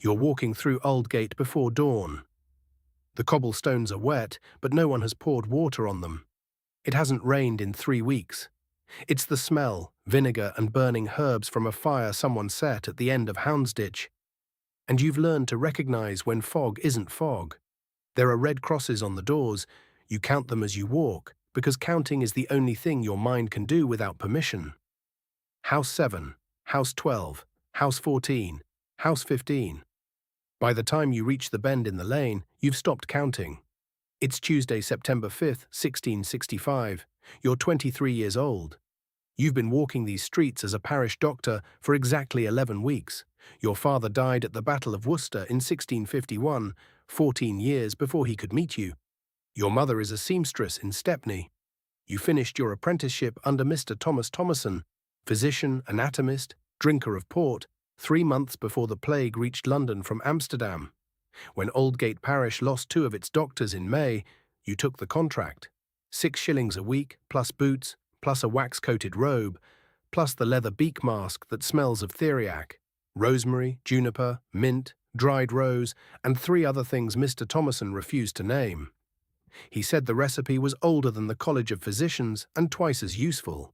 You're walking through Aldgate before dawn. The cobblestones are wet, but no one has poured water on them. It hasn't rained in 3 weeks. It's the smell, vinegar and burning herbs from a fire someone set at the end of Houndsditch. And you've learned to recognize when fog isn't fog. There are red crosses on the doors. You count them as you walk, because counting is the only thing your mind can do without permission. House 7, House 12, House 14, House 15. By the time you reach the bend in the lane, you've stopped counting. It's Tuesday, September 5th, 1665. You're 23 years old. You've been walking these streets as a parish doctor for exactly 11 weeks. Your father died at the Battle of Worcester in 1651, 14 years before he could meet you. Your mother is a seamstress in Stepney. You finished your apprenticeship under Mr. Thomas Thomason, physician, anatomist, drinker of port, 3 months before the plague reached London from Amsterdam. When Aldgate Parish lost 2 of its doctors in May, you took the contract. 6 shillings a week, plus boots, plus a wax-coated robe, plus the leather beak mask that smells of theriac, rosemary, juniper, mint, dried rose, and 3 other things Mr. Thomason refused to name. He said the recipe was older than the College of Physicians and twice as useful.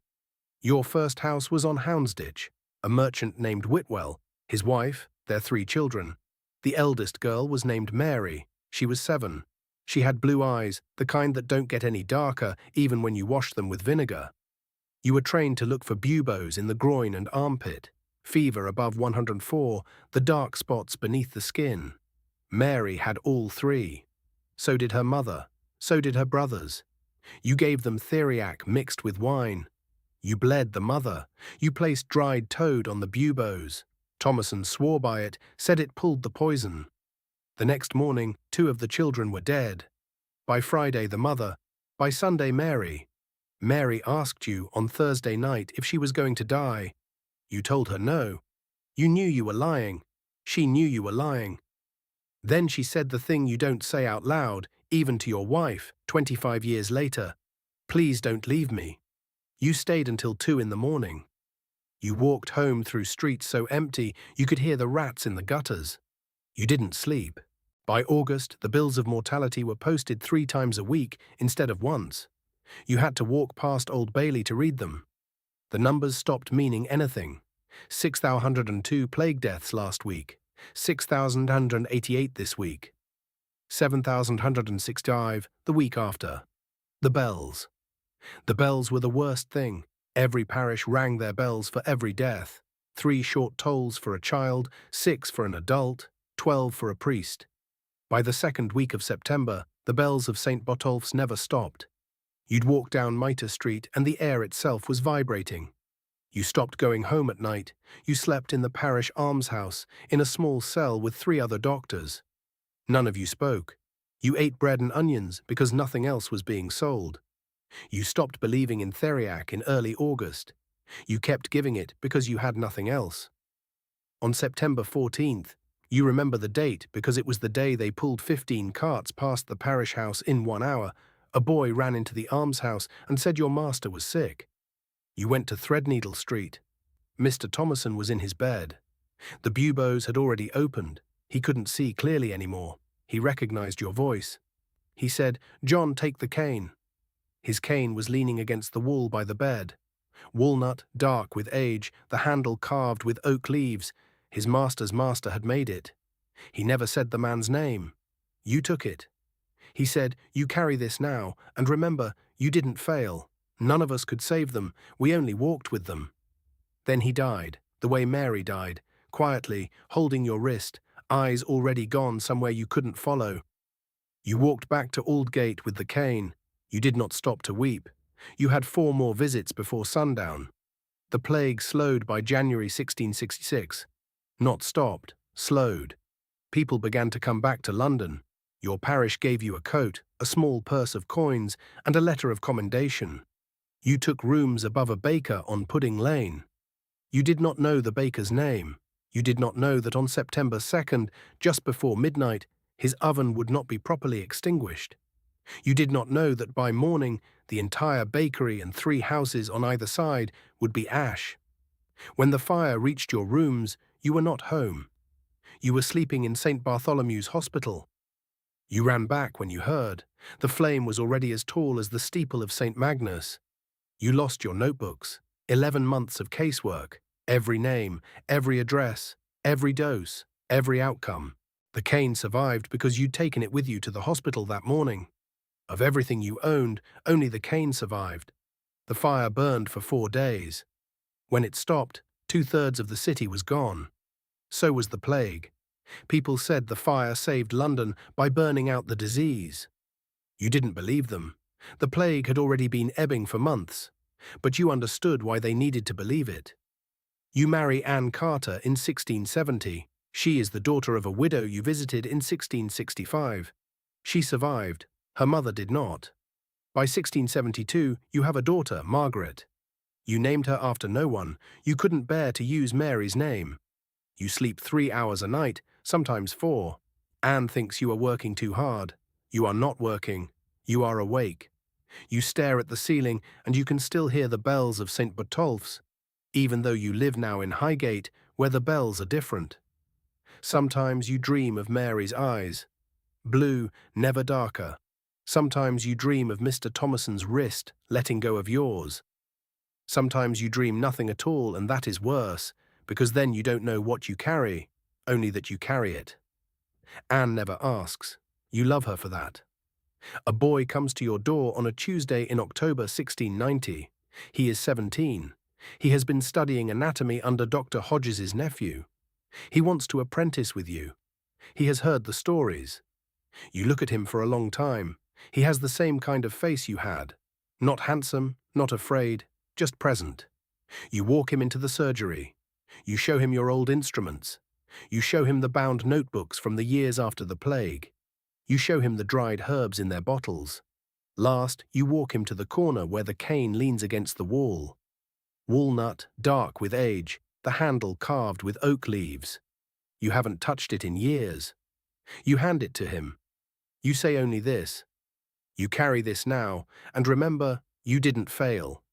Your first house was on Houndsditch, a merchant named Whitwell, his wife, their 3 children. The eldest girl was named Mary. She was 7. She had blue eyes, the kind that don't get any darker even when you wash them with vinegar. You were trained to look for buboes in the groin and armpit, fever above 104, the dark spots beneath the skin. Mary had all 3. So did her mother. So did her brothers. You gave them theriac mixed with wine. You bled the mother. You placed dried toad on the buboes. Thomason swore by it, said it pulled the poison. The next morning, 2 of the children were dead. By Friday, the mother. By Sunday, Mary. Mary asked you on Thursday night if she was going to die. You told her no. You knew you were lying. She knew you were lying. Then she said the thing you don't say out loud, even to your wife, 25 years later. Please don't leave me. You stayed until 2 in the morning. You walked home through streets so empty you could hear the rats in the gutters. You didn't sleep. By August, the bills of mortality were posted 3 times a week instead of once. You had to walk past Old Bailey to read them. The numbers stopped meaning anything. 6,102 plague deaths last week. 6,188 this week. 7,165 the week after. The bells. The bells were the worst thing. Every parish rang their bells for every death. 3 short tolls for a child, 6 for an adult, 12 for a priest. By the 2nd week of September, the bells of St. Botolph's never stopped. You'd walk down Mitre Street and the air itself was vibrating. You stopped going home at night. You slept in the parish almshouse, in a small cell with 3 other doctors. None of you spoke. You ate bread and onions because nothing else was being sold. You stopped believing in theriac in early August. You kept giving it because you had nothing else. On September 14th, you remember the date because it was the day they pulled 15 carts past the parish house in 1 hour. A boy ran into the almshouse and said your master was sick. You went to Threadneedle Street. Mr. Thomason was in his bed. The buboes had already opened. He couldn't see clearly anymore. He recognized your voice. He said, "John, take the cane." His cane was leaning against the wall by the bed. Walnut, dark with age, the handle carved with oak leaves. His master's master had made it. He never said the man's name. You took it. He said, "You carry this now, and remember, you didn't fail. None of us could save them. We only walked with them." Then he died, the way Mary died, quietly, holding your wrist, eyes already gone somewhere you couldn't follow. You walked back to Aldgate with the cane. You did not stop to weep. You had 4 more visits before sundown. The plague slowed by January 1666. Not stopped, slowed. People began to come back to London. Your parish gave you a coat, a small purse of coins, and a letter of commendation. You took rooms above a baker on Pudding Lane. You did not know the baker's name. You did not know that on September 2nd, just before midnight, his oven would not be properly extinguished. You did not know that by morning, the entire bakery and 3 houses on either side would be ash. When the fire reached your rooms, you were not home. You were sleeping in St. Bartholomew's Hospital. You ran back when you heard. The flame was already as tall as the steeple of St. Magnus. You lost your notebooks, 11 months of casework, every name, every address, every dose, every outcome. The cane survived because you'd taken it with you to the hospital that morning. Of everything you owned, only the cane survived. The fire burned for 4 days. When it stopped, 2/3 of the city was gone. So was the plague. People said the fire saved London by burning out the disease. You didn't believe them. The plague had already been ebbing for months, but you understood why they needed to believe it. You marry Anne Carter in 1670. She is the daughter of a widow you visited in 1665. She survived. Her mother did not. By 1672, you have a daughter, Margaret. You named her after no one. You couldn't bear to use Mary's name. You sleep 3 hours a night, sometimes 4. Anne thinks you are working too hard. You are not working. You are awake. You stare at the ceiling and you can still hear the bells of St. Botolph's, even though you live now in Highgate, where the bells are different. Sometimes you dream of Mary's eyes, blue, never darker. Sometimes you dream of Mr. Thomason's wrist letting go of yours. Sometimes you dream nothing at all, and that is worse, because then you don't know what you carry, only that you carry it. Anne never asks. You love her for that. A boy comes to your door on a Tuesday in October 1690. He is 17. He has been studying anatomy under Dr. Hodges's nephew. He wants to apprentice with you. He has heard the stories. You look at him for a long time. He has the same kind of face you had. Not handsome, not afraid, just present. You walk him into the surgery. You show him your old instruments. You show him the bound notebooks from the years after the plague. You show him the dried herbs in their bottles. Last, you walk him to the corner where the cane leans against the wall. Walnut, dark with age, the handle carved with oak leaves. You haven't touched it in years. You hand it to him. You say only this: "You carry this now, and remember, you didn't fail.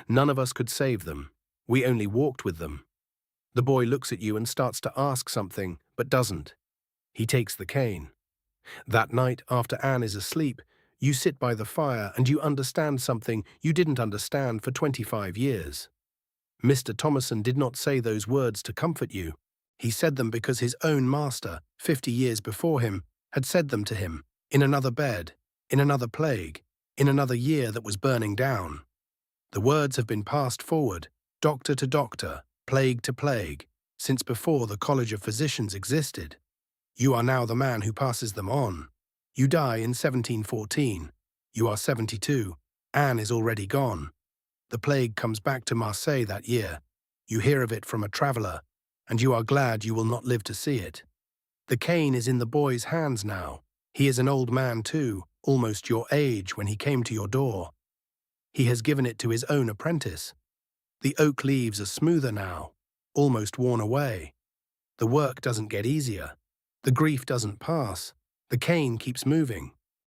None of us could save them. We only walked with them." The boy looks at you and starts to ask something, but doesn't. He takes the cane. That night, after Anne is asleep, you sit by the fire and you understand something you didn't understand for 25 years. Mr. Thomason did not say those words to comfort you. He said them because his own master, 50 years before him, had said them to him, in another bed, in another plague, in another year that was burning down. The words have been passed forward, doctor to doctor, plague to plague, since before the College of Physicians existed. You are now the man who passes them on. You die in 1714. You are 72. Anne is already gone. The plague comes back to Marseille that year. You hear of it from a traveller, and you are glad you will not live to see it. The cane is in the boy's hands now. He is an old man too, almost your age when he came to your door. He has given it to his own apprentice. The oak leaves are smoother now, almost worn away. The work doesn't get easier. The grief doesn't pass. The cane keeps moving.